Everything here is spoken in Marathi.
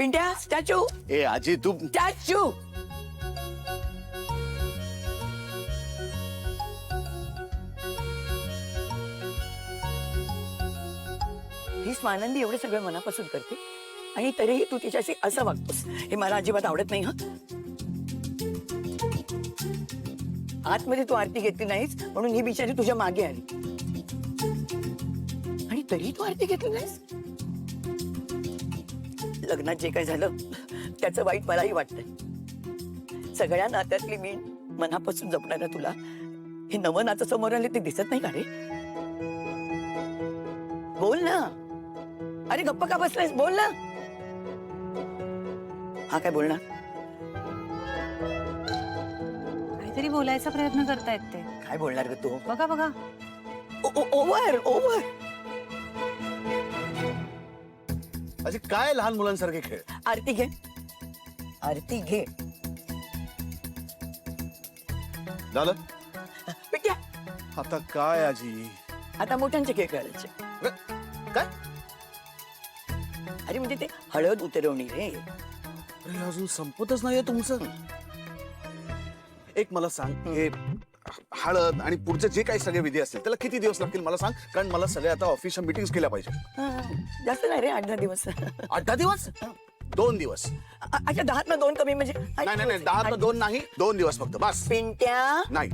पिंट्या स्टॅच्यू ए आजी तू स्टॅच्यू. ही स्वानंदी एवढे सगळं मनापासून करते आणि तरीही तू तिच्याशी असं वागतोस, हे मला अजिबात आवडत नाही. आतमध्ये तू आरती घेतली नाहीस म्हणून ही बिचारी तुझ्या मागे आली आणि तरीही तू आरती घेतली नाहीस. लग्नात जे काय झालं त्याचं वाईट मलाही वाटतंय. सगळ्या नात्यातली मी मनापासून जपणाऱ्या तुला हे नवं नातं समोर आले ते दिसत नाही का रे? बोल ना. अरे गप्पा का बसलायस? बोल ना. हा काय बोलणार? काहीतरी बोलायचा प्रयत्न करतायत ते. काय बोलणार ग तू? बघा बघा. Over over. आजी काय लहान मुलांसारखे खेळ. आरती घे, आरती घे. झालं पिट्या आता काय आजी? आता मोठ्यांचे खेळ खेळायचे. काय? अरे म्हणजे ते हळद उतरवणी रे. अरे अजून संपतच नाहीये तुमचं. एक मला सांग, हे हळद आणि पुढचे जे काही सगळे विधी असतील त्याला किती दिवस लागतील मला सांग, कारण मला सगळे आता ऑफिसच्या मीटिंग्स केल्या पाहिजे. जास्त नाही रे, 8-10 दिवस. 8-10 दिवस? 2 दिवस. अच्छा 10 ना 2 कमी म्हणजे नाही नाही नाही, 10 2 नाही, 2 दिवस फक्त बस. पिंट्या नाही